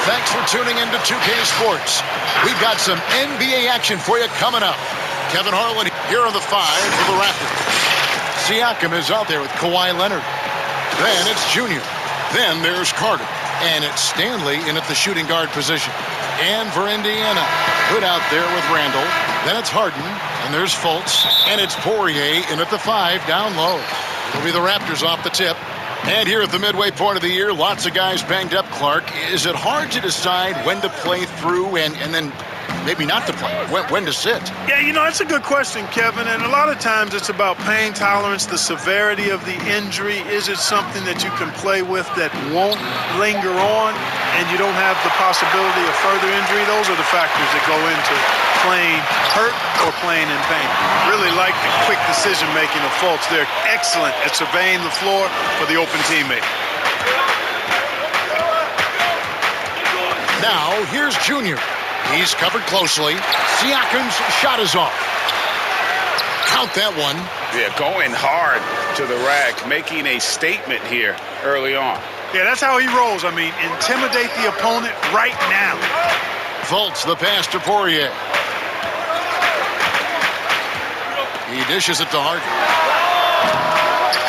Thanks for tuning in to 2K Sports. We've got some NBA action for you coming up. Kevin Harlan here on the 5 for the Raptors. Siakam is out there with Kawhi Leonard. Then it's Junior. Then there's Carter. And it's Stanley in at the shooting guard position. And for Indiana, Hood out there with Randall. Then it's Harden. And there's Fultz. And it's Poirier in at the 5 down low. It'll be the Raptors off the tip. And here at the midway point of the year, lots of guys banged up, Clark. Is it hard to decide when to play through and then maybe not to play, when to sit? Yeah, you know, that's a good question, Kevin. And a lot of times it's about pain tolerance, the severity of the injury. Is it something that you can play with that won't linger on and you don't have the possibility of further injury? Those are the factors that go into playing hurt or playing in pain. Really like the quick decision-making of Fultz. They're excellent at surveying the floor for the open teammate. Now, here's Junior. He's covered closely. Siakam's shot is off. Count that one. Yeah, going hard to the rack, making a statement here early on. Yeah, that's how he rolls. I mean, intimidate the opponent right now. Fultz, the pass to Poirier. He dishes it to Harden.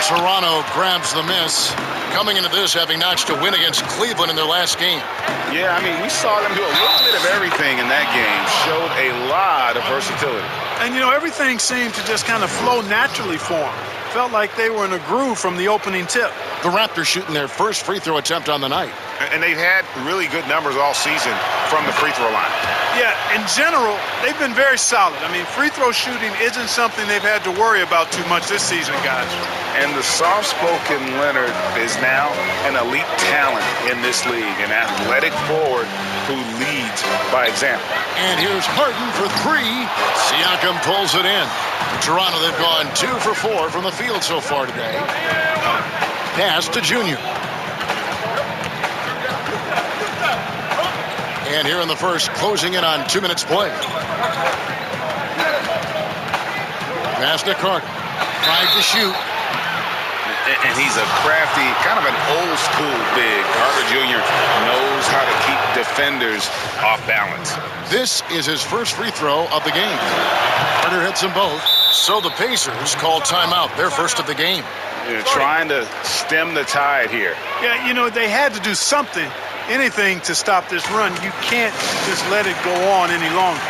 Toronto grabs the miss. Coming into this, having notched a win against Cleveland in their last game. Yeah, I mean, we saw them do a little bit of everything in that game. Showed a lot of versatility. And, you know, everything seemed to just kind of flow naturally for them. Felt like they were in a groove from the opening tip. The Raptors shooting their first free throw attempt on the night. And they've had really good numbers all season from the free throw line. Yeah, in general, they've been very solid. I mean, free throw shooting isn't something they've had to worry about too much this season, guys. And the soft-spoken Leonard is now an elite talent in this league, an athletic forward who leads by example. And here's Harden for 3. Siakam pulls it in. Toronto, they've gone 2 for 4 from the field so far today. Pass to Junior. And here in the first, closing in on 2 minutes play. Pass to Carter. Tried to shoot. And he's a crafty, kind of an old school big. Carter Jr. knows how to keep defenders off balance. This is his first free throw of the game. Carter hits them both. So the Pacers call timeout, their first of the game. They're trying to stem the tide here. Yeah, you know, they had to do something, anything to stop this run. You can't just let it go on any longer.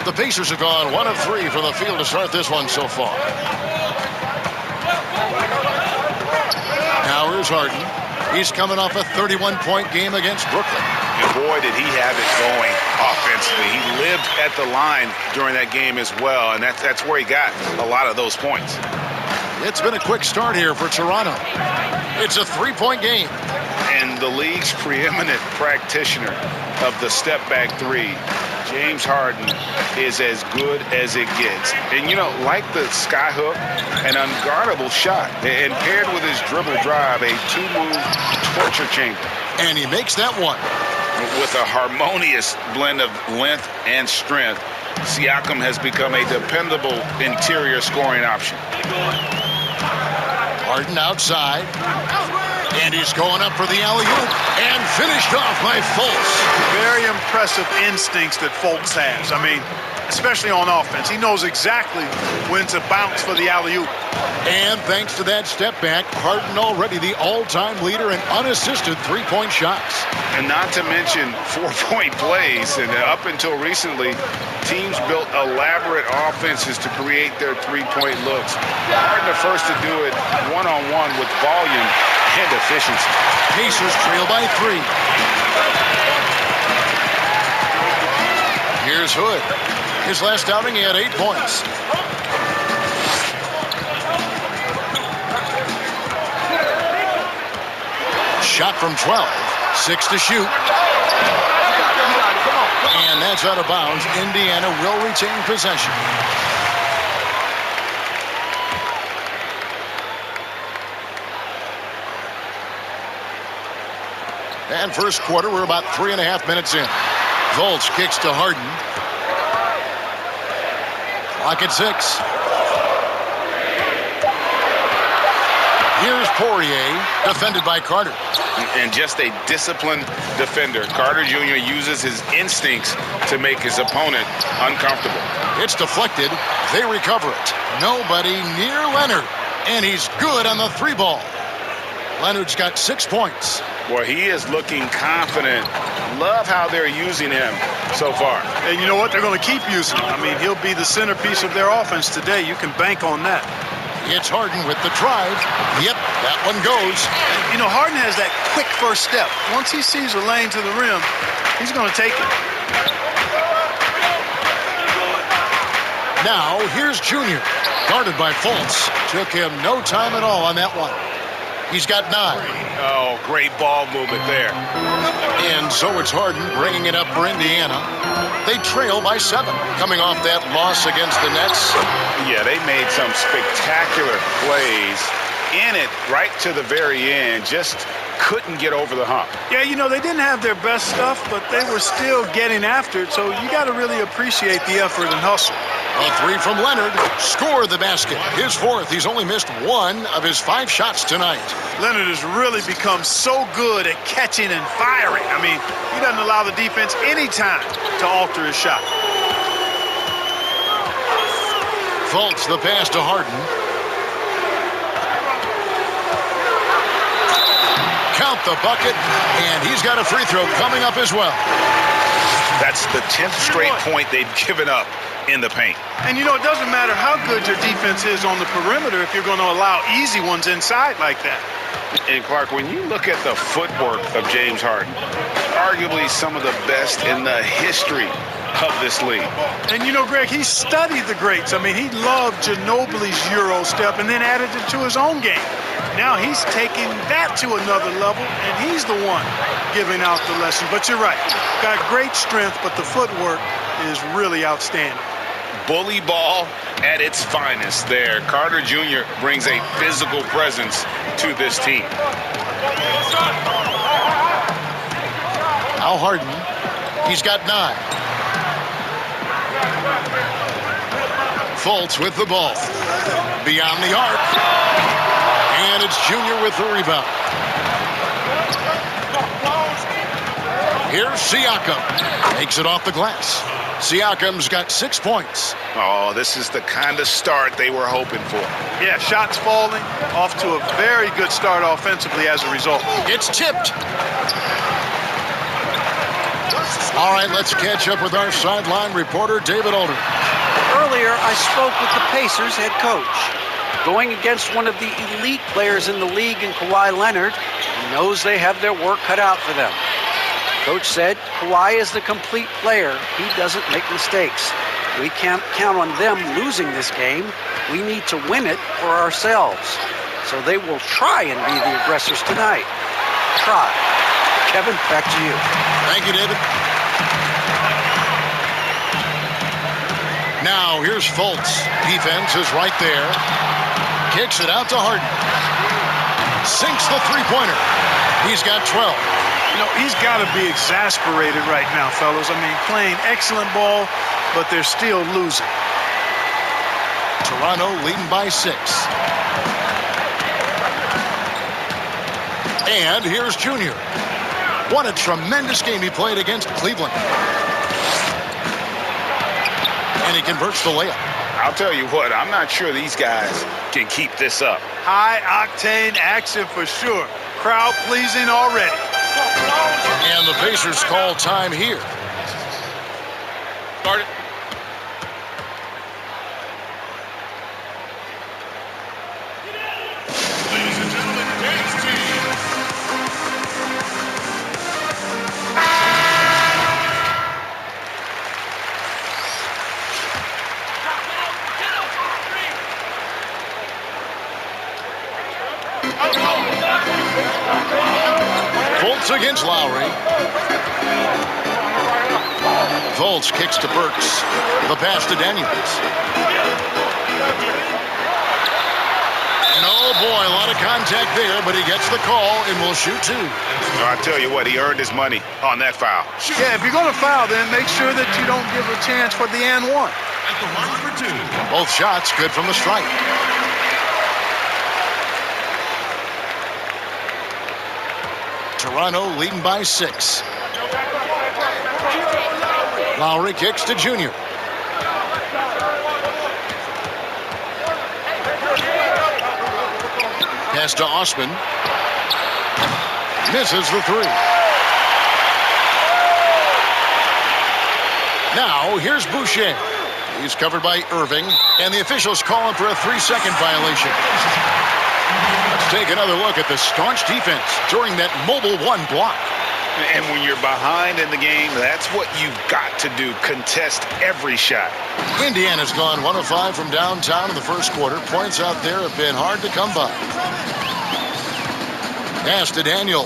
The Pacers have gone 1 of 3 from the field to start this one so far. Now here's Harden. He's coming off a 31-point game against Brooklyn. And boy, did he have it going offensively. He lived at the line during that game as well, and that's where he got a lot of those points. It's been a quick start here for Toronto. It's a 3-point game. And the league's preeminent practitioner of the step-back 3, James Harden, is as good as it gets. And, you know, like the skyhook, an unguardable shot. And paired with his dribble drive, a 2-move torture chamber. And he makes that one. With a harmonious blend of length and strength, Siakam has become a dependable interior scoring option. Harden outside. And he's going up for the alley-oop. And finished off by Fultz. Very impressive instincts that Fultz has. I mean, especially on offense. He knows exactly when to bounce for the alley-oop. And thanks to that step back, Harden already the all-time leader in unassisted 3-point shots. And not to mention 4-point plays. And up until recently, teams built elaborate offenses to create their 3-point looks. Harden the first to do it one-on-one with volume and efficiency. Pacers trail by 3. Here's Hood. His last outing, he had 8 points. Shot from 12. 6 to shoot. And that's out of bounds. Indiana will retain possession. And first quarter, we're about 3.5 minutes in. Fultz kicks to Harden. Lock at 6. Here's Poirier, defended by Carter. And just a disciplined defender. Carter Jr. uses his instincts to make his opponent uncomfortable. It's deflected. They recover it. Nobody near Leonard. And he's good on the 3-ball. Leonard's got 6 points. Well, he is looking confident. Love how they're using him so far. And you know what? They're going to keep using him. I mean, he'll be the centerpiece of their offense today. You can bank on that. It's Harden with the drive. Yep, that one goes. You know, Harden has that quick first step. Once he sees a lane to the rim, he's going to take it. Now, here's Junior, guarded by Fultz. Took him no time at all on that one. He's got 9. Oh, great ball movement there. And so it's Harden bringing it up for Indiana. They trail by 7, coming off that loss against the Nets. Yeah, they made some spectacular plays in it right to the very end. Just couldn't get over the hump. Yeah, you know, they didn't have their best stuff, but they were still getting after it. So you got to really appreciate the effort and hustle. A 3 from Leonard. Score the basket. His 4th. He's only missed 1 of his 5 shots tonight. Leonard has really become so good at catching and firing. I mean, he doesn't allow the defense any time to alter his shot. Fultz the pass to Harden. Count the bucket, and he's got a free throw coming up as well. That's the 10th straight point they've given up in the paint. And you know, it doesn't matter how good your defense is on the perimeter if you're going to allow easy ones inside like that. And Clark, when you look at the footwork of James Harden, arguably some of the best in the history of this league. And you know, Greg, he studied the greats. I mean, he loved Ginobili's Euro step and then added it to his own game. Now he's taking that to another level, and he's the one giving out the lesson. But you're right, got great strength, but the footwork is really outstanding. Bully ball at its finest there. Carter Jr. brings a physical presence to this team. Now Harden, he's got 9. Fultz with the ball. Beyond the arc. And it's Junior with the rebound. Here's Siakam. Takes it off the glass. Siakam's got 6 points. Oh, this is the kind of start they were hoping for. Yeah, shots falling, off to a very good start offensively as a result. It's tipped. All right, let's catch up with our sideline reporter, David Aldridge. Earlier, I spoke with the Pacers head coach. Going against one of the elite players in the league in Kawhi Leonard, he knows they have their work cut out for them. Coach said Kawhi is the complete player. He doesn't make mistakes. We can't count on them losing this game. We need to win it for ourselves. So they will try and be the aggressors tonight. Try. Kevin, back to you. Thank you, David. Now, here's Fultz. Defense is right there. Kicks it out to Harden. Sinks the three-pointer. He's got 12. You know, he's got to be exasperated right now, fellas. I mean, playing excellent ball, but they're still losing. Toronto leading by 6. And here's Junior. What a tremendous game he played against Cleveland. And he converts the layup. I'll tell you what, I'm not sure these guys can keep this up. High-octane action for sure. Crowd pleasing already. And the Pacers call time here. Start it. Ladies and gentlemen, today's team. Fultz against Lowry. Fultz kicks to Burks. The pass to Daniels. Oh boy, a lot of contact there, but he gets the call and will shoot 2. I tell you what, he earned his money on that foul. Yeah, if you're going to foul, then make sure that you don't give a chance for the and one. at the line for two. Both shots good from the strike. Toronto leading by 6. Lowry kicks to Junior. Pass to Osman. Misses the 3. Now here's Boucher. He's covered by Irving, and the officials call him for a 3-second violation. Let's take another look at the staunch defense during that mobile 1 block. And when you're behind in the game, that's what you've got to do. Contest every shot. Indiana's gone 1 of 5 from downtown in the first quarter. Points out there have been hard to come by. Pass to Daniel.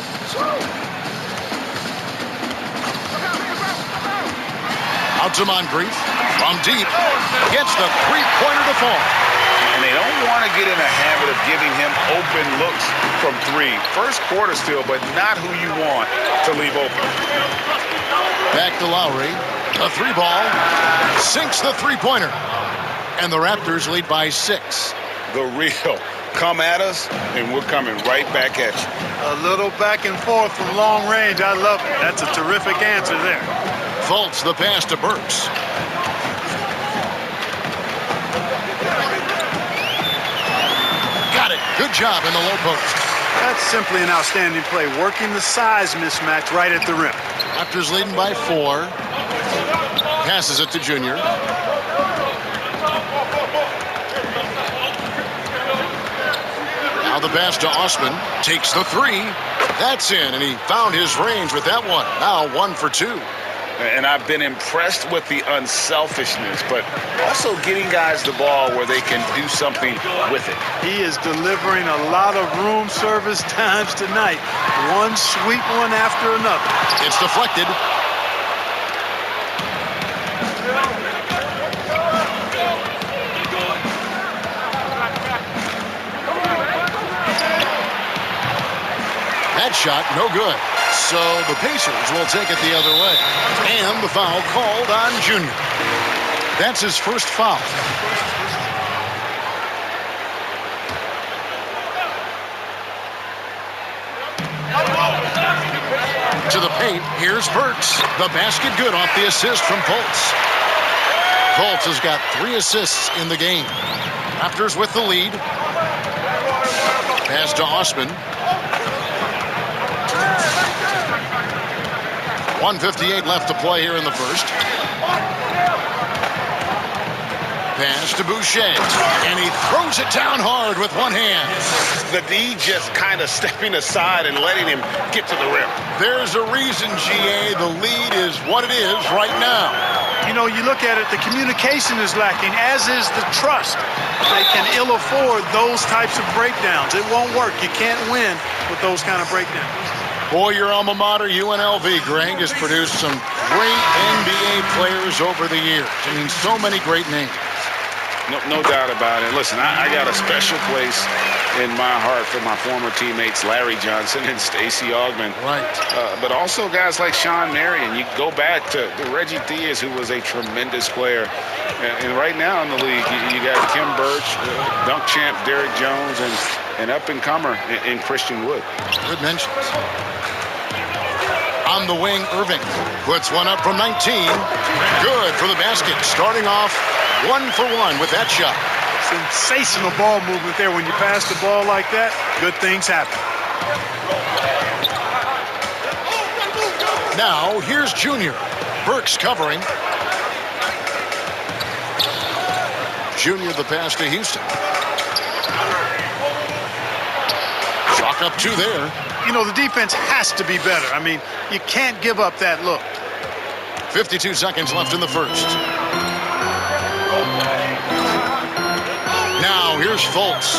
Out to Moncrief. From deep. Gets the three-pointer to fall. And they don't want to get in a habit of giving him open looks from 3. First quarter still, but not who you want to leave open. Back to Lowry. A 3-ball. Sinks the three-pointer. And the Raptors lead by 6. The real. Come at us, and we're coming right back at you. A little back and forth from long range. I love it. That's a terrific answer there. Fultz the pass to Burks. Got it. Good job in the low post. That's simply an outstanding play, working the size mismatch right at the rim. Raptors leading by 4. Passes it to Junior. Now the pass to Osman. Takes the 3. That's in, and he found his range with that one. Now 1 for 2. And I've been impressed with the unselfishness, but also getting guys the ball where they can do something with it. He is delivering a lot of room service times tonight. One sweet one after another. It's deflected. That shot, no good. So the Pacers will take it the other way. And the foul called on Junior. That's his first foul. To the paint, here's Burks. The basket good off the assist from Fultz. Fultz has got 3 assists in the game. Raptors with the lead. Pass to Osman. 1:58 left to play here in the first. Pass to Boucher, and he throws it down hard with one hand. The D just kind of stepping aside and letting him get to the rim. There's a reason, GA, the lead is what it is right now. You know, you look at it, the communication is lacking, as is the trust. They can ill afford those types of breakdowns. It won't work. You can't win with those kind of breakdowns. Boy, your alma mater, UNLV, Greg, has produced some great NBA players over the years. I mean, so many great names. No doubt about it. Listen, I got a special place in my heart for my former teammates Larry Johnson and Stacey Augmon. Right. But also guys like Sean Marion. You go back to Reggie Theus, who was a tremendous player. And right now in the league, you got Kim Birch, dunk champ Derrick Jones, and up-and-comer in Christian Wood. Good mentions. On the wing, Irving puts one up from 19. Good for the basket. Starting off 1 for 1 with that shot. Sensational ball movement there. When you pass the ball like that, good things happen. Now, here's Junior. Burks covering. Junior the pass to Houston. Chalk up 2 there. You know, the defense has to be better. I mean, you can't give up that look. 52 seconds left in the first. Now, here's Fultz.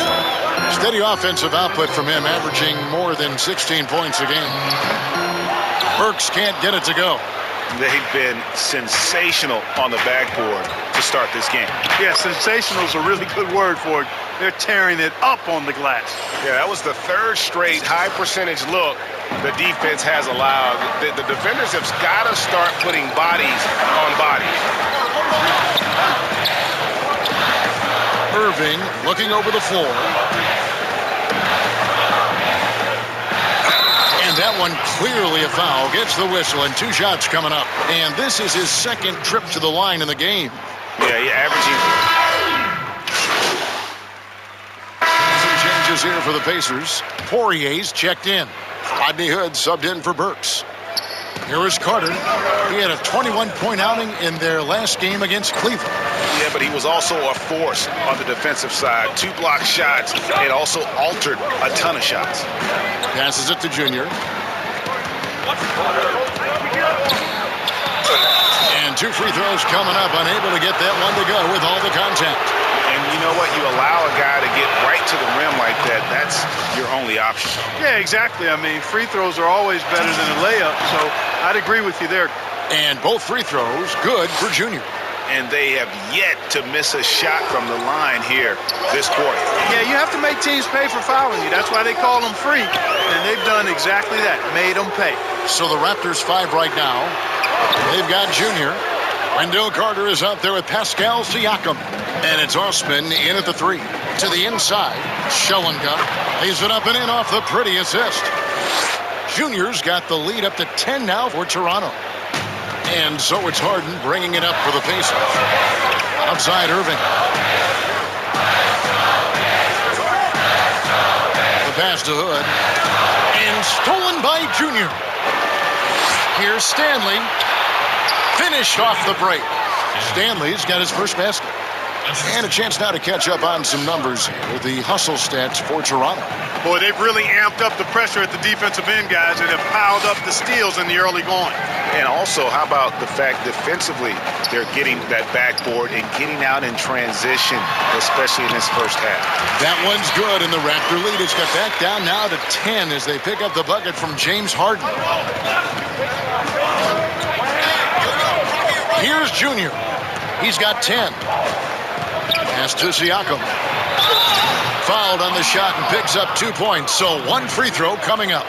Steady offensive output from him, averaging more than 16 points a game. Burks can't get it to go. They've been sensational on the backboard to start this game. Yeah, sensational is a really good word for it. They're tearing it up on the glass. Yeah, that was the 3rd straight high-percentage look the defense has allowed. The defenders have got to start putting bodies on bodies. Irving looking over the floor. And that one clearly a foul. Gets the whistle and 2 shots coming up. And this is his second trip to the line in the game. Yeah, he's averaging. Some changes here for the Pacers. Poirier's checked in. Rodney Hood subbed in for Burks. Here is Carter. He had a 21-point outing in their last game against Cleveland. Yeah, but he was also a force on the defensive side. 2 block shots and also altered a ton of shots. Passes it to Junior. And 2 free throws coming up. Unable to get that one to go with all the contact. And you know what? You allow a guy to get right to the rim like that. That's your only option. Yeah, exactly. I mean, free throws are always better than a layup, so I'd agree with you there. And both free throws good for Junior. And they have yet to miss a shot from the line here this quarter. Yeah, you have to make teams pay for fouling you. That's why they call them free. And they've done exactly that, made them pay. So the Raptors 5 right now. They've got Junior. Wendell Carter is out there with Pascal Siakam. And it's Osman in at the 3. To the inside, Schellenga lays it up and in off the pretty assist. Junior's got the lead up to 10 now for Toronto. And so it's Harden bringing it up for the Pacers. Outside Irving. The pass to Hood. And stolen by Junior. Here's Stanley. Finished off the break. Stanley's got his first basket. And a chance now to catch up on some numbers with the hustle stats for Toronto. Boy, they've really amped up the pressure at the defensive end, guys, and have piled up the steals in the early going. And also, how about the fact defensively, they're getting that backboard and getting out in transition, especially in this first half. That one's good, and the Raptor lead has got back down now to 10 as they pick up the bucket from James Harden. Here's Junior. He's got 10. Pass to Siakam. Fouled on the shot and picks up 2 points. So 1 free throw coming up.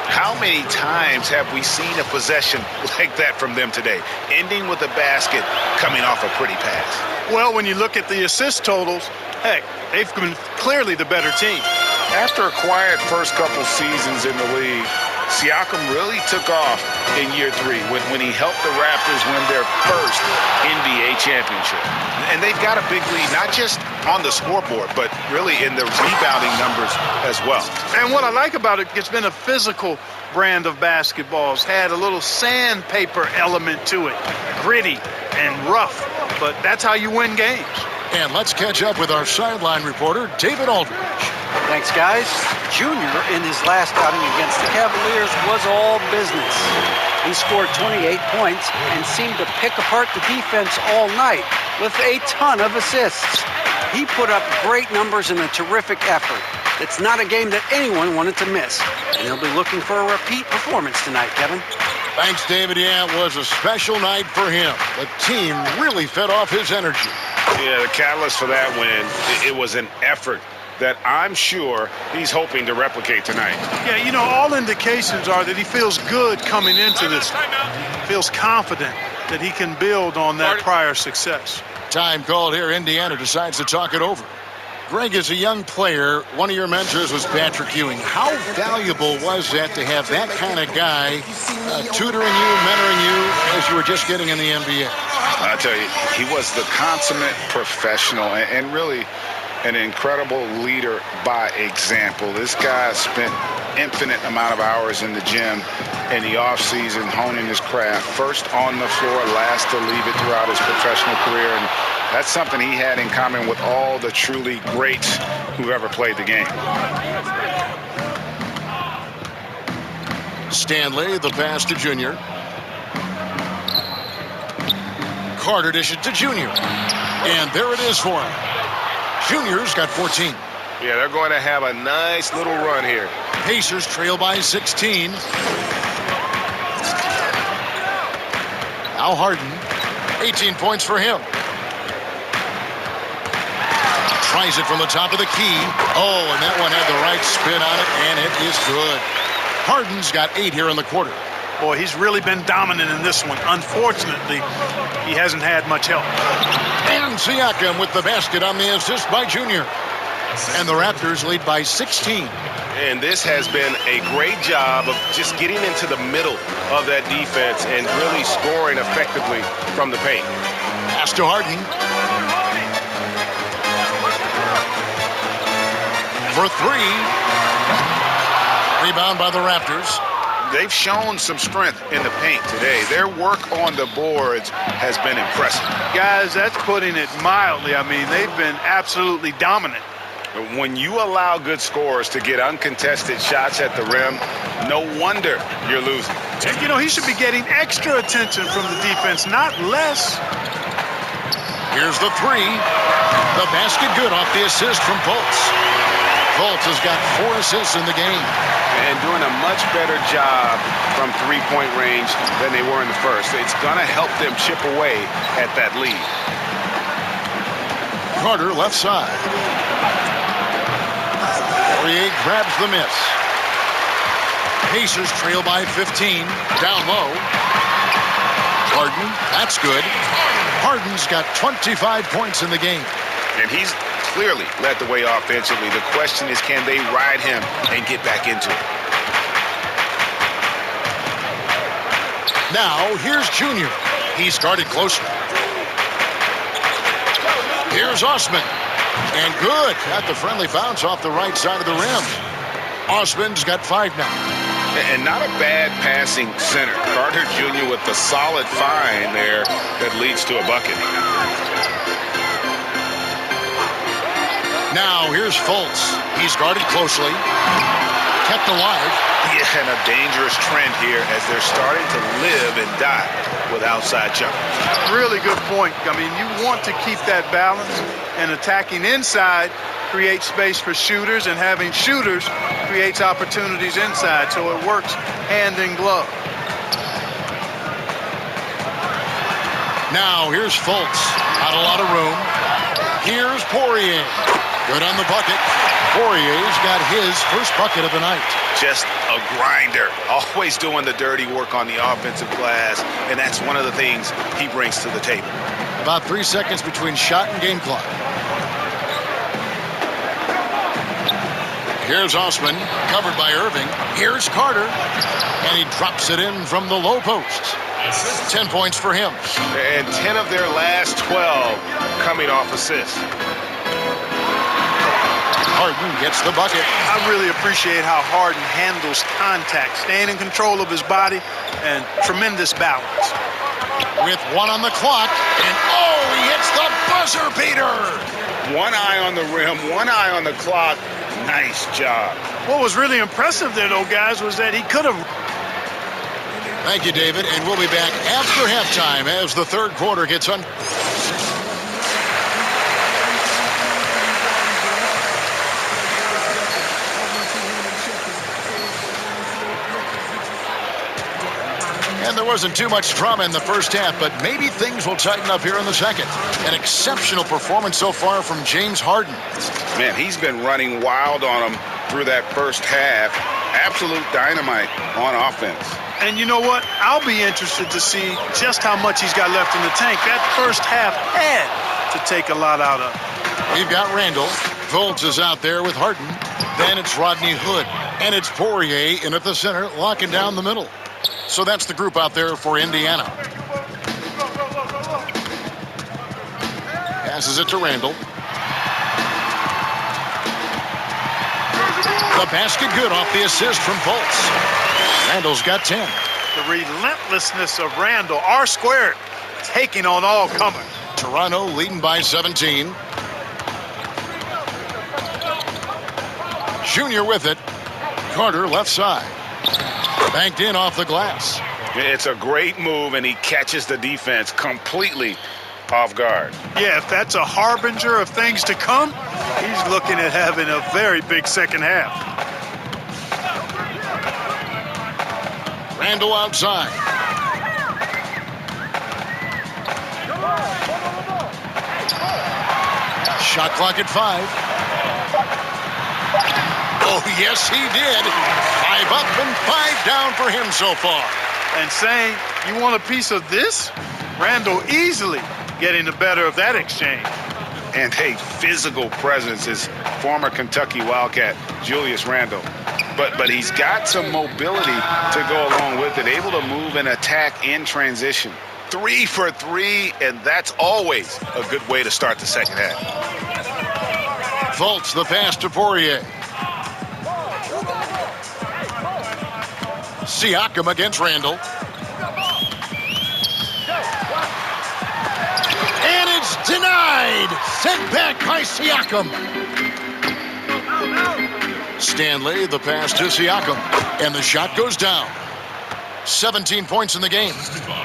How many times have we seen a possession like that from them today? Ending with a basket, coming off a pretty pass. Well, when you look at the assist totals, heck, they've been clearly the better team. After a quiet first couple seasons in the league, Siakam really took off in year 3 when he helped the Raptors win their first NBA championship. And they've got a big lead, not just on the scoreboard, but really in the rebounding numbers as well. And what I like about it, it's been a physical brand of basketball. It's had a little sandpaper element to it, gritty and rough, but that's how you win games. And let's catch up with our sideline reporter, David Aldridge. Thanks, guys. Junior, in his last outing against the Cavaliers, was all business. He scored 28 points and seemed to pick apart the defense all night with a ton of assists. He put up great numbers in a terrific effort. It's not a game that anyone wanted to miss. And he'll be looking for a repeat performance tonight, Kevin. Thanks, David. Yeah, it was a special night for him. The team really fed off his energy. Yeah, the catalyst for that win, it was an effort that I'm sure he's hoping to replicate tonight. Yeah, you know, all indications are that he feels good coming into this. Feels confident that he can build on that prior success. Time called here. Indiana decides to talk it over. Greg, as a young player, one of your mentors was Patrick Ewing. How valuable was that to have that kind of guy tutoring you, mentoring you as you were just getting in the NBA? I tell you, he was the consummate professional and really an incredible leader by example. This guy spent infinite amount of hours in the gym in the offseason honing his craft. First on the floor, last to leave it throughout his professional career. And that's something he had in common with all the truly greats who've ever played the game. Stanley, the pass to Junior. Carter dishes to Junior. And there it is for him. Junior's got 14. Yeah, they're going to have a nice little run here. Pacers trail by 16. Now Harden, 18 points for him. Tries it from the top of the key. Oh, and that one had the right spin on it, and it is good. Harden's got 8 here in the quarter. Boy, he's really been dominant in this one. Unfortunately, he hasn't had much help. And Siakam with the basket on the assist by Junior. And the Raptors lead by 16. And this has been a great job of just getting into the middle of that defense and really scoring effectively from the paint. Pass to Harden. For three. Rebound by the Raptors. They've shown some strength in the paint today. Their work on the boards has been impressive. Guys, that's putting it mildly. I mean, they've been absolutely dominant. When you allow good scorers to get uncontested shots at the rim, no wonder you're losing. You know, he should be getting extra attention from the defense, not less. Here's the three. The basket good off the assist from Fultz. Fultz has got 4 assists in the game. And doing a much better job from three-point range than they were in the first. It's going to help them chip away at that lead. Carter left side. Poirier grabs the miss. Pacers trail by 15. Down low. Harden, that's good. Harden's got 25 points in the game. And he's clearly led the way offensively. The question is, can they ride him and get back into it? Now, here's Junior. He's guarded closely. Here's Osman. And good. Got the friendly bounce off the right side of the rim. Osman's got 5 now. And not a bad passing center. Carter Jr. with the solid find there that leads to a bucket. Now, here's Fultz. He's guarded closely. Kept alive. Yeah, and a dangerous trend here as they're starting to live and die with outside jumpers. Really good point. I mean, you want to keep that balance, and attacking inside creates space for shooters, and having shooters creates opportunities inside, so it works hand in glove. Now, here's Fultz. Not a lot of room. Here's Poirier. Good on the bucket. Poirier's got his first bucket of the night. Just a grinder. Always doing the dirty work on the offensive glass, and that's one of the things he brings to the table. About 3 seconds between shot and game clock. Here's Osman, covered by Irving. Here's Carter, and he drops it in from the low post. 10 points for him. And 10 of their last 12 coming off assists. Harden gets the bucket. I really appreciate how Harden handles contact, staying in control of his body, and tremendous balance. With 1 on the clock, and oh, he hits the buzzer beater. One eye on the rim, one eye on the clock. Nice job. What was really impressive there, though, guys, was that he could have. Thank you, David, and we'll be back after halftime as the third quarter gets on. And there wasn't too much drama in the first half, but maybe things will tighten up here in the second. An exceptional performance so far from James Harden. Man, he's been running wild on them through that first half. Absolute dynamite on offense. And you know what? I'll be interested to see just how much he's got left in the tank. That first half had to take a lot out of. We've got Randall. Fultz is out there with Harden. Then it's Rodney Hood. And it's Poirier in at the center, locking down the middle. So that's the group out there for Indiana. Passes it to Randall. The basket good off the assist from Fultz. Randall's got 10. The relentlessness of Randall, R squared, taking on all comers. Toronto leading by 17. Junior with it. Carter left side. Banked in off the glass. It's a great move, and he catches the defense completely off guard. Yeah, if that's a harbinger of things to come, he's looking at having a very big second half. Randall outside. Shot clock at 5. Oh, yes, he did. 5 up and 5 down for him so far. and saying, you want a piece of this? Randall easily getting the better of that exchange. And a physical presence is former Kentucky Wildcat Julius Randle. But he's got some mobility to go along with it, able to move and attack in transition. 3 for 3, and that's always a good way to start the second half. Fultz, the pass to Poirier. Siakam against Randall. And it's denied. Sent back by Siakam. Stanley, the pass to Siakam. And the shot goes down. 17 points in the game.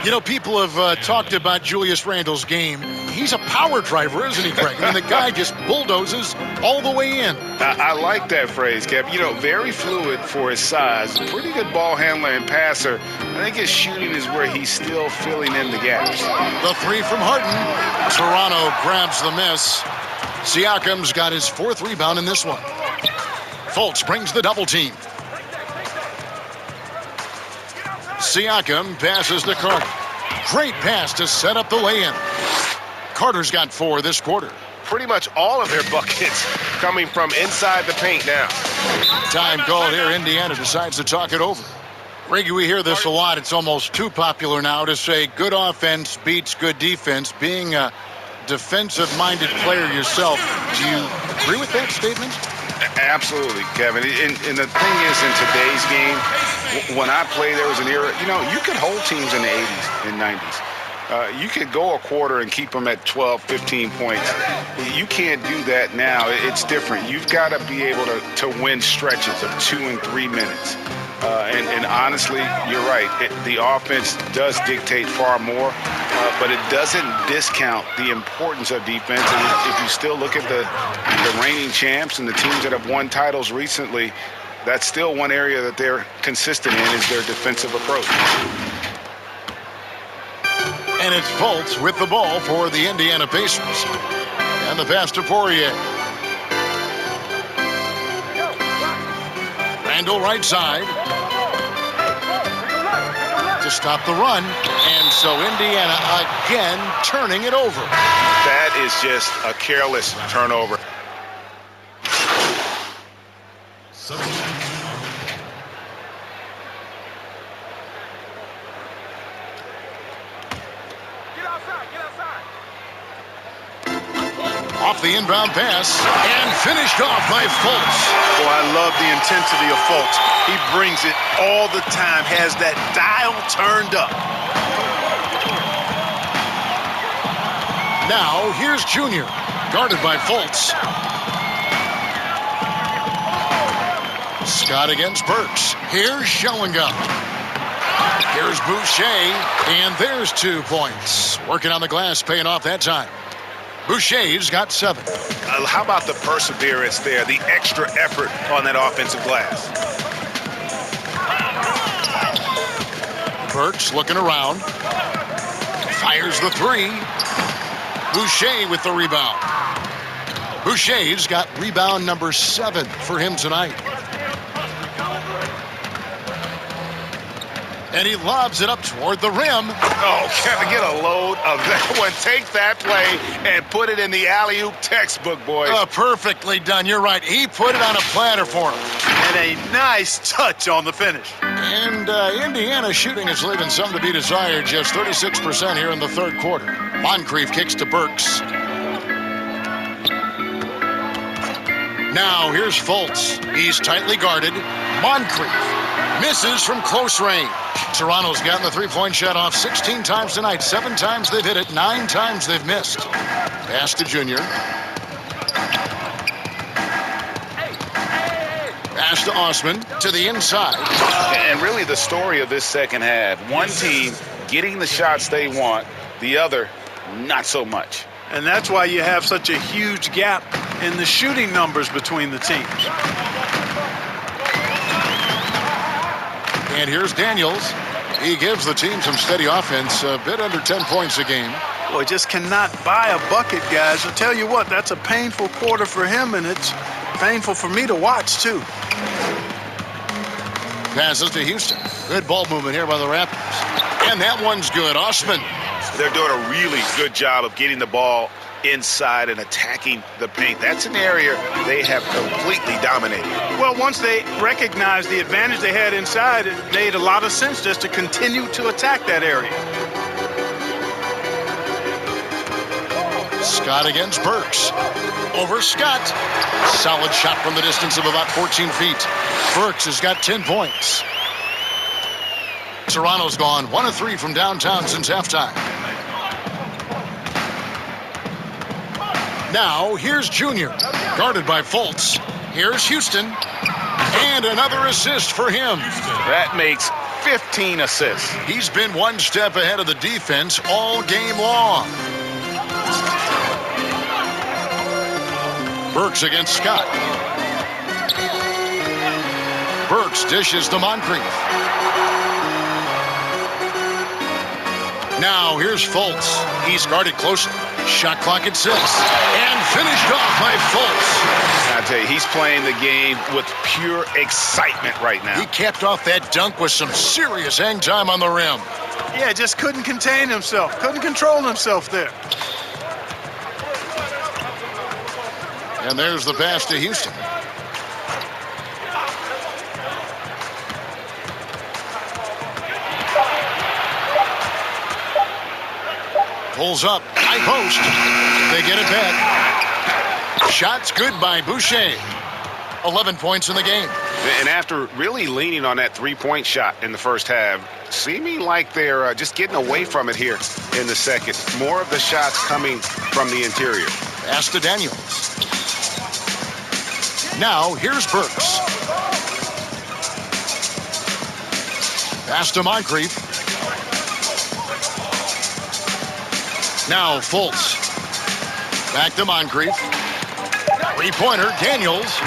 You know, people have talked about Julius Randle's game. He's a power driver, isn't he, Greg? I mean, the guy just bulldozes all the way in. I like that phrase, Kev. You know, very fluid for his size. Pretty good ball handler and passer. I think his shooting is where he's still filling in the gaps. The three from Harden. Toronto grabs the miss. Siakam's got his 4th rebound in this one. Fultz brings the double team. Siakam passes to Carter. Great pass to set up the lay-in. Carter's got 4 this quarter. Pretty much all of their buckets coming from inside the paint now. Time called here. Indiana decides to talk it over. Reggie, we hear this a lot. It's almost too popular now to say good offense beats good defense. Being a defensive-minded player yourself, do you agree with that statement? Absolutely, Kevin. And the thing is, in today's game, when I played, there was an era, you know, you could hold teams in the 80s and 90s. You could go a quarter and keep them at 12, 15 points. You can't do that now. It's different. You've got to be able to win stretches of 2 and 3 minutes. And honestly, you're right. The offense does dictate far more, but it doesn't discount the importance of defense. And if you still look at the reigning champs and the teams that have won titles recently, that's still one area that they're consistent in is their defensive approach. And it's Fultz with the ball for the Indiana Pacers. And the pass to Poirier. Randall right side. To stop the run. And so Indiana again turning it over. That is just a careless turnover. Off the inbound pass and finished off by Fultz. Boy, I love the intensity of Fultz. He brings it all the time, has that dial turned up. Now, here's Junior, guarded by Fultz. Scott against Burks. Here's Schellinga. Here's Boucher, and there's 2 points. Working on the glass, paying off that time. Boucher's got 7. How about the perseverance there, the extra effort on that offensive glass? Burks looking around. Fires the 3. Boucher with the rebound. Boucher's got rebound number 7 for him tonight. And he lobs it up toward the rim. Oh, Kevin, get a load of that one. Take that play and put it in the alley-oop textbook, boys. Perfectly done. You're right. He put it on a platter for him. And a nice touch on the finish. And Indiana shooting is leaving some to be desired. Just 36% here in the 3rd quarter. Moncrief kicks to Burks. Now here's Fultz. He's tightly guarded. Moncrief misses from close range. Toronto's gotten the 3-point shot off 16 times tonight. 7 times they've hit it. 9 times they've missed. Pass to Junior. Pass to Osman to the inside. And really the story of this second half, one team getting the shots they want, the other not so much. And that's why you have such a huge gap in the shooting numbers between the teams. And here's Daniels. He gives the team some steady offense, a bit under 10 points a game. Boy, just cannot buy a bucket, guys. I'll tell you what, that's a painful quarter for him, and it's painful for me to watch, too. Passes to Houston. Good ball movement here by the Raptors. And that one's good. Osman. They're doing a really good job of getting the ball inside and attacking the paint. That's an area they have completely dominated. Well, once they recognized the advantage they had inside, it made a lot of sense just to continue to attack that area. Scott against Burks. Over Scott. Solid shot from the distance of about 14 feet. Burks has got 10 points. Toronto's gone 1 of 3 from downtown since halftime. Now, here's Junior, guarded by Fultz. Here's Houston, and another assist for him. That makes 15 assists. He's been one step ahead of the defense all game long. Burks against Scott. Burks dishes to Moncrief. Now, here's Fultz. He's guarded closely. Shot clock at 6. And finished off by Fultz. I tell you, he's playing the game with pure excitement right now. He capped off that dunk with some serious hang time on the rim. Yeah, just couldn't contain himself. Couldn't control himself there. And there's the pass to Houston. Pulls up, high post. They get it back. Shot's good by Boucher. 11 points in the game. And after really leaning on that three-point shot in the first half, seeming like they're just getting away from it here in the second. More of the shots coming from the interior. Pass to Daniels. Now, here's Burks. Pass to Moncrief. Now Fultz. Back to Moncrief. Three-pointer, Daniels.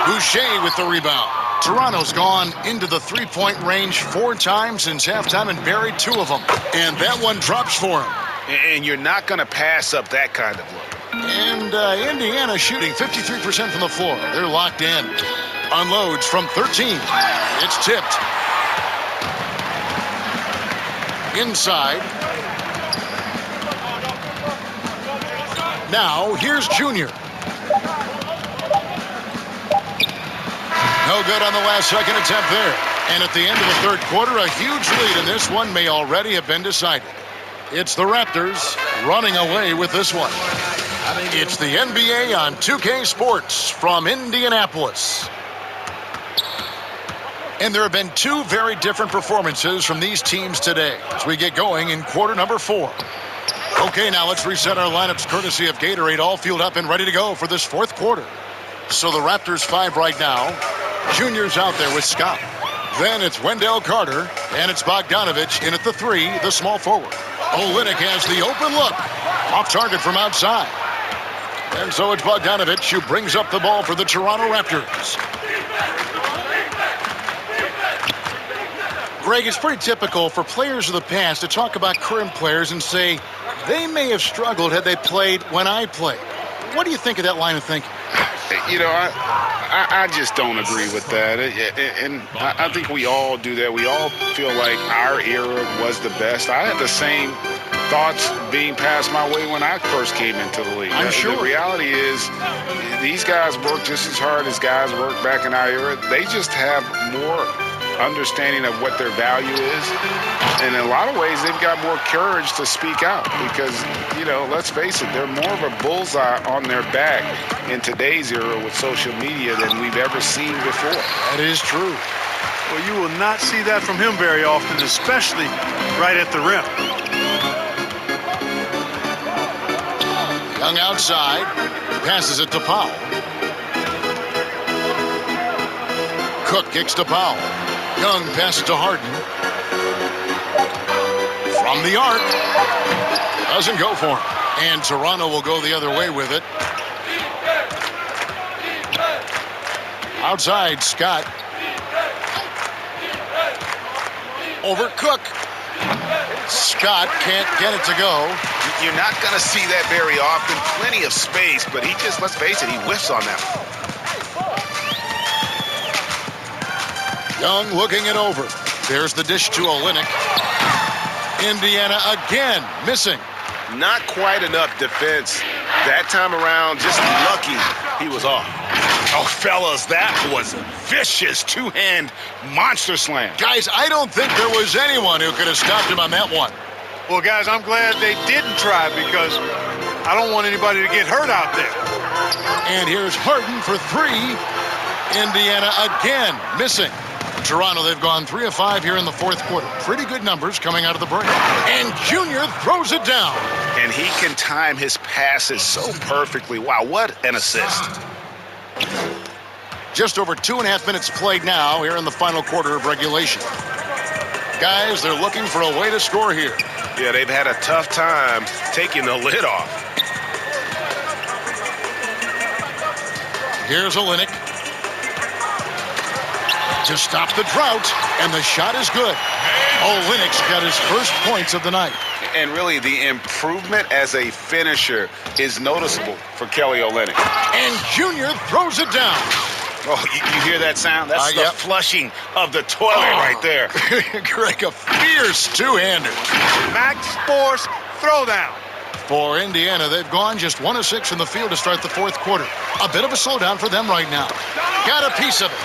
Boucher with the rebound. Toronto's gone into the three-point range 4 times since halftime and buried 2 of them. And that one drops for him. And you're not going to pass up that kind of look. And Indiana shooting 53% from the floor. They're locked in. Unloads from 13. It's tipped. Inside. Now, here's Junior. No good on the last second attempt there. And at the end of the third quarter, a huge lead in this one may already have been decided. It's the Raptors running away with this one. It's the NBA on 2K Sports from Indianapolis. And there have been 2 very different performances from these teams today as we get going in quarter number 4. Okay, now let's reset our lineups courtesy of Gatorade, all fueled up and ready to go for this 4th quarter. So the Raptors 5 right now. Junior's out there with Scott. Then it's Wendell Carter, and it's Bogdanovich in at the 3, the small forward. Olynyk has the open look. Off target from outside. And so it's Bogdanovich who brings up the ball for the Toronto Raptors. Greg, it's pretty typical for players of the past to talk about current players and say they may have struggled had they played when I played. What do you think of that line of thinking? You know, I just don't agree with that. And I think we all do that. We all feel like our era was the best. I had the same thoughts being passed my way when I first came into the league. I'm sure. The reality is these guys work just as hard as guys worked back in our era. They just have more understanding of what their value is. And in a lot of ways, they've got more courage to speak out because, you know, let's face it, they're more of a bullseye on their back in today's era with social media than we've ever seen before. That is true. Well, you will not see that from him very often, especially right at the rim. Young outside, passes it to Powell. Cook kicks to Powell. Young passes to Harden. From the arc. Doesn't go for him. And Toronto will go the other way with it. Outside, Scott. Over Cook. Scott can't get it to go. You're not going to see that very often. Plenty of space, but he just, let's face it, he whiffs on that one. Young looking it over. There's the dish to Olynyk. Indiana again missing. Not quite enough defense that time around. Just lucky he was off. Oh, fellas, that was a vicious two-hand monster slam. Guys, I don't think there was anyone who could have stopped him on that one. Well, guys, I'm glad they didn't try because I don't want anybody to get hurt out there. And here's Harden for three. Indiana again missing. Toronto, they've gone 3 of 5 here in the fourth quarter. Pretty good numbers coming out of the break. And Junior throws it down. And he can time his passes so perfectly. Wow, what an assist. Just over 2.5 minutes played now here in the final quarter of regulation. Guys, they're looking for a way to score here. Yeah, they've had a tough time taking the lid off. Here's Olynyk to stop the drought, and the shot is good. Olynyk's got his first points of the night. And really, the improvement as a finisher is noticeable for Kelly Olynyk. And Junior throws it down. Oh, you hear that sound? That's the flushing of the toilet right there. Greg, a fierce two-hander. Max Force throwdown. For Indiana, they've gone just 1 of 6 in the field to start the fourth quarter. A bit of a slowdown for them right now. Got a piece of it.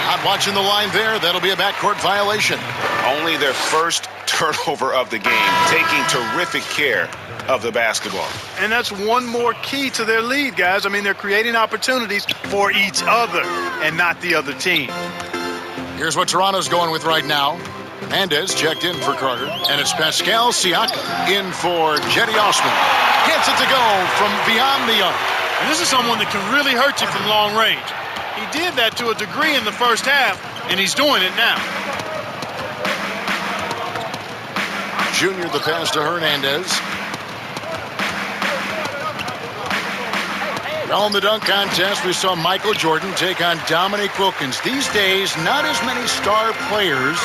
Not watching the line there. That'll be a backcourt violation. Only their first turnover of the game, taking terrific care of the basketball. And that's one more key to their lead, guys. I mean, they're creating opportunities for each other and not the other team. Here's what Toronto's going with right now. Hernandez checked in for Carter, and it's Pascal Siakam in for Jetty Osman. Gets it to go from beyond the arc. And this is someone that can really hurt you from long range. He did that to a degree in the first half, and he's doing it now. Junior, the pass to Hernandez. Now in the dunk contest, we saw Michael Jordan take on Dominique Wilkins. These days, not as many star players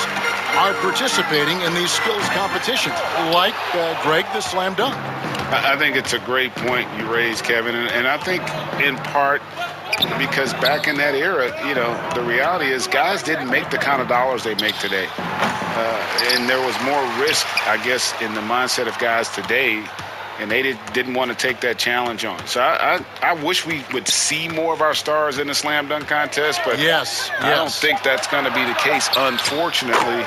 are participating in these skills competitions, like Greg, the slam dunk. I think it's a great point you raised, Kevin, and I think in part because back in that era, you know, the reality is guys didn't make the kind of dollars they make today. And there was more risk, I guess, in the mindset of guys today, and they didn't want to take that challenge on. So I wish we would see more of our stars in the slam dunk contest, but I don't think that's going to be the case, unfortunately,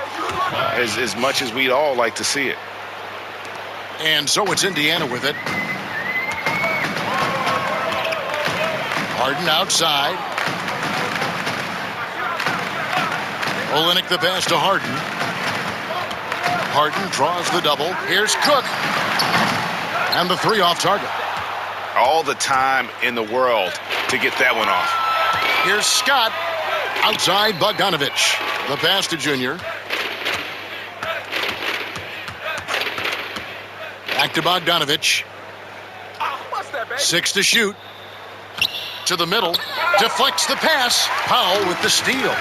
as much as we'd all like to see it. And so it's Indiana with it. Harden outside. Olynyk the pass to Harden. Harden draws the double. Here's Cook. And the three off target. All the time in the world to get that one off. Here's Scott. Outside Bogdanovich. The pass to Junior. Back to Bogdanovich. 6 to shoot. To the middle. Deflects the pass. Powell with the steal.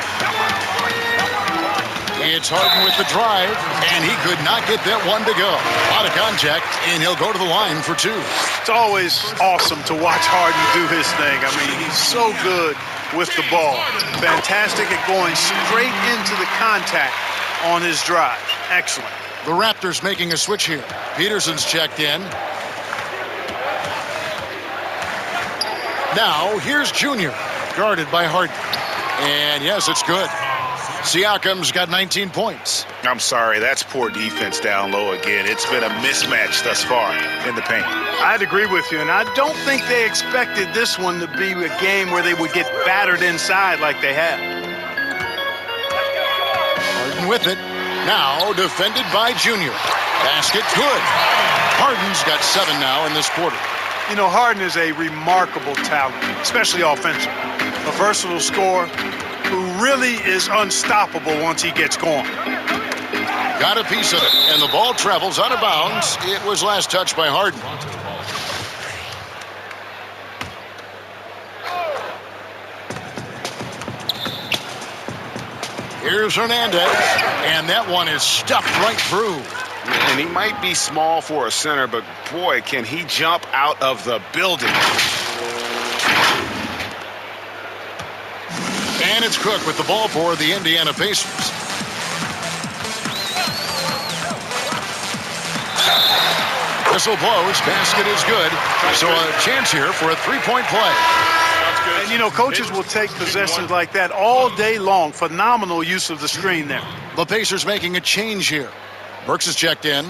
It's Harden with the drive, and he could not get that one to go. Out of contact, and he'll go to the line for 2. It's always awesome to watch Harden do his thing. I mean, he's so good with the ball. Fantastic at going straight into the contact on his drive. Excellent. The Raptors making a switch here. Peterson's checked in. Now, here's Junior, guarded by Harden. And yes, it's good. Siakam's got 19 points. I'm sorry, that's poor defense down low again. It's been a mismatch thus far in the paint. I'd agree with you, and I don't think they expected this one to be a game where they would get battered inside like they have. Harden with it. Now defended by Junior. Basket good. Harden's got 7 now in this quarter. You know, Harden is a remarkable talent, especially offensive. A versatile scorer who really is unstoppable once he gets going. Got a piece of it, and the ball travels out of bounds. It was last touched by Harden. Here's Hernandez, and that one is stuffed right through. And he might be small for a center, but boy, can he jump out of the building. And it's Cook with the ball for the Indiana Pacers. Whistle blows. Basket is good. So a chance here for a three-point play. And, you know, coaches will take possessions like that all day long. Phenomenal use of the screen there. The Pacers making a change here. Burks is checked in.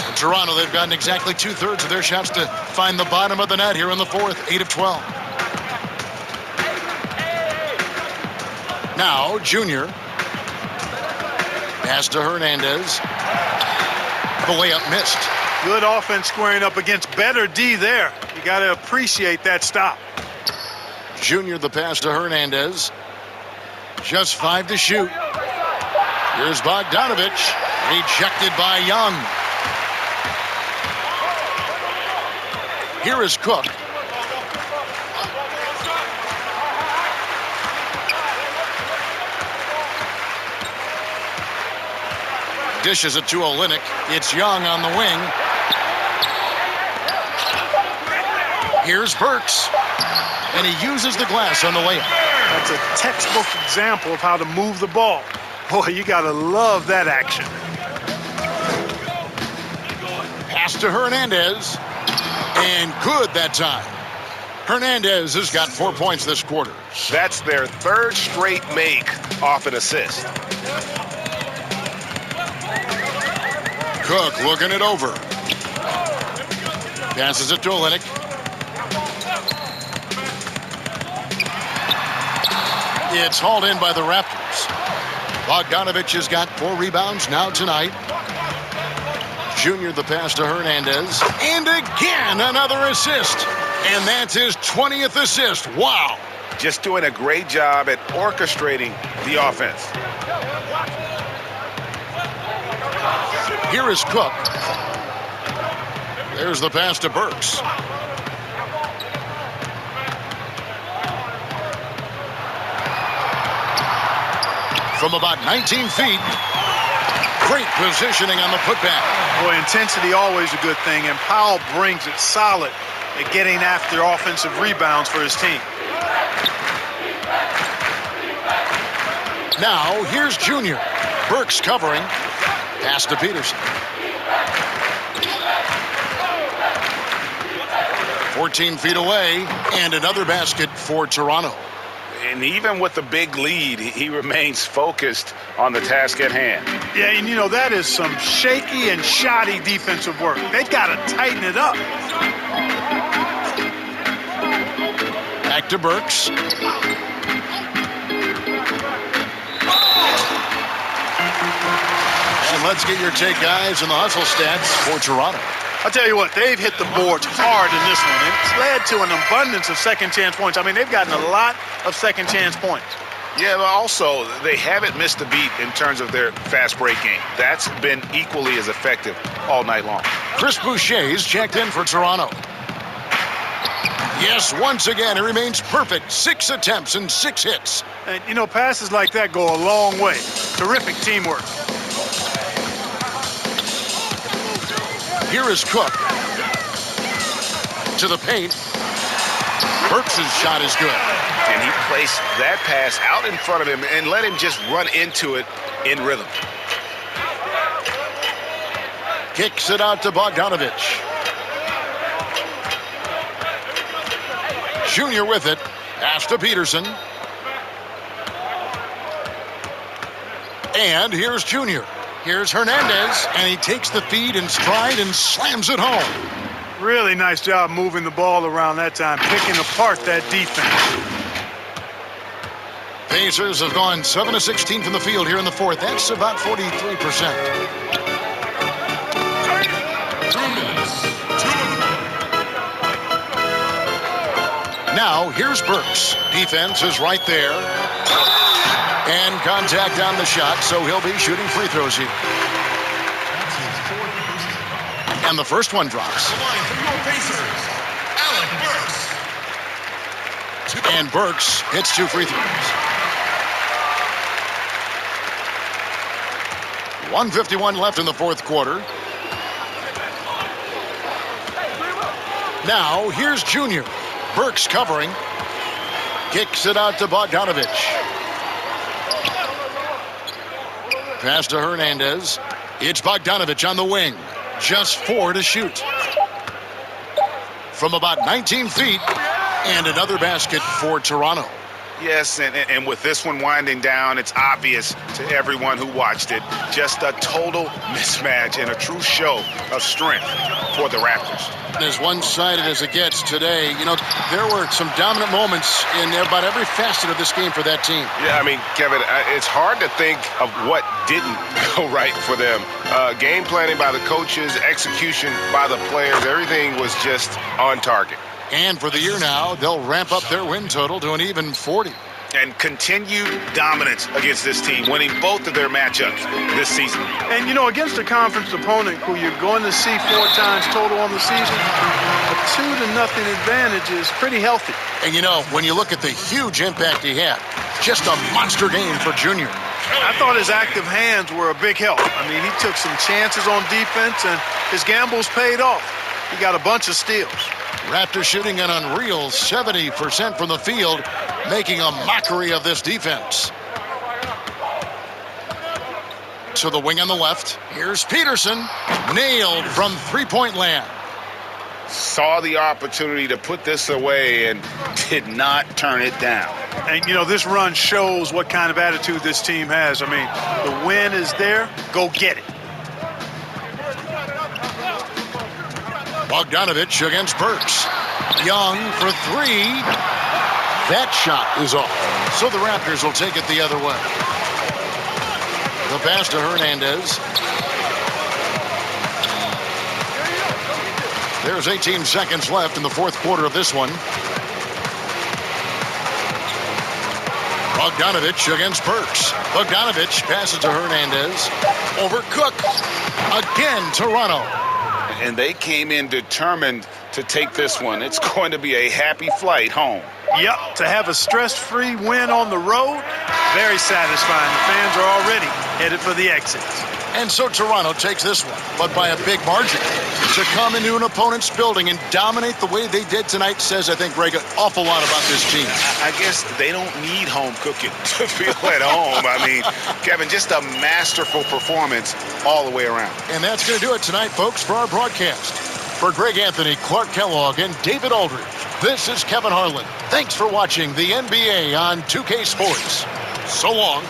In Toronto, they've gotten exactly 2/3 of their shots to find the bottom of the net here in the fourth, 8 of 12. Now, Junior. Pass to Hernandez. The layup missed. Good offense squaring up against better D there. You got to appreciate that stop. Junior, the pass to Hernandez. Just 5 to shoot. Here's Bogdanovich. Rejected by Young. Here is Cook. Dishes it to Olynyk. It's Young on the wing. Here's Burks. And he uses the glass on the layup. That's a textbook example of how to move the ball. Boy, you got to love that action. Pass to Hernandez. And good that time. Hernandez has got 4 points this quarter. That's their third straight make off an assist. Cook looking it over. Passes it to Olynyk. It's hauled in by the Raptors. Bogdanovich has got 4 rebounds now tonight. Junior, the pass to Hernandez. And again, another assist. And that's his 20th assist. Wow. Just doing a great job at orchestrating the offense. Here is Cook. There's the pass to Burks. From about 19 feet. Great positioning on the putback. Boy, intensity always a good thing, and Powell brings it solid at getting after offensive rebounds for his team. Now, here's Junior. Burks covering. Pass to Peterson. 14 feet away, and another basket for Toronto. And even with the big lead, he remains focused on the task at hand. Yeah, and you know, that is some shaky and shoddy defensive work. They got to tighten it up. Back to Burks. And let's get your take, guys, on the hustle stats for Toronto. I'll tell you what, they've hit the boards hard in this one. It's led to an abundance of second-chance points. I mean, they've gotten a lot of second-chance points. Yeah, but also, they haven't missed a beat in terms of their fast break game. That's been equally as effective all night long. Chris Boucher's checked in for Toronto. Yes, once again, he remains perfect. 6 attempts and 6 hits. And, you know, passes like that go a long way. Terrific teamwork. Here is Cook. To the paint. Burks' shot is good. And he placed that pass out in front of him and let him just run into it in rhythm. Kicks it out to Bogdanovich. Junior with it. Pass to Peterson. And here's Junior. Here's Hernandez, and he takes the feed in stride and slams it home. Really nice job moving the ball around that time, picking apart that defense. Pacers have gone 7 of 16 from the field here in the fourth. That's about 43%. 2 minutes. 2 Now, here's Burks. Defense is right there. And contact on the shot, so he'll be shooting free throws here. And the first one drops. And Burks hits 2 free throws. 1:51 left in the fourth quarter. Now, here's Junior. Burks covering. Kicks it out to Bogdanovich. Pass to Hernandez. It's Bogdanovich on the wing. Just 4 to shoot. From about 19 feet. And another basket for Toronto. Yes, and with this one winding down, it's obvious to everyone who watched it. Just a total mismatch and a true show of strength for the Raptors. As one-sided as it gets today, you know, there were some dominant moments in about every facet of this game for that team. Yeah, I mean, Kevin, it's hard to think of what didn't go right for them. Game planning by the coaches, execution by the players, everything was just on target. And for the year now, they'll ramp up their win total to an even 40. And continued dominance against this team, winning both of their matchups this season. And, you know, against a conference opponent who you're going to see 4 times total on the season, a 2-0 advantage is pretty healthy. And, you know, when you look at the huge impact he had, just a monster game for Junior. I thought his active hands were a big help. I mean, he took some chances on defense, and his gambles paid off. He got a bunch of steals. Raptors shooting an unreal 70% from the field, making a mockery of this defense. To the wing on the left. Here's Peterson. Nailed from three-point land. Saw the opportunity to put this away and did not turn it down. And, you know, this run shows what kind of attitude this team has. I mean, the win is there. Go get it. Bogdanovich against Burks. Young for 3. That shot is off. So the Raptors will take it the other way. The pass to Hernandez. There's 18 seconds left in the fourth quarter of this one. Bogdanovich against Burks. Bogdanovich passes to Hernandez. Over Cook. Again, Toronto. And they came in determined to take this one. It's going to be a happy flight home. Yep, to have a stress-free win on the road, very satisfying. The fans are already headed for the exits. And so Toronto takes this one, but by a big margin. To come into an opponent's building and dominate the way they did tonight says, I think, Greg, an awful lot about this team. I guess they don't need home cooking to feel at home. I mean, Kevin, just a masterful performance all the way around. And that's going to do it tonight, folks, for our broadcast. For Greg Anthony, Clark Kellogg, and David Aldridge, this is Kevin Harlan. Thanks for watching the NBA on 2K Sports. So long.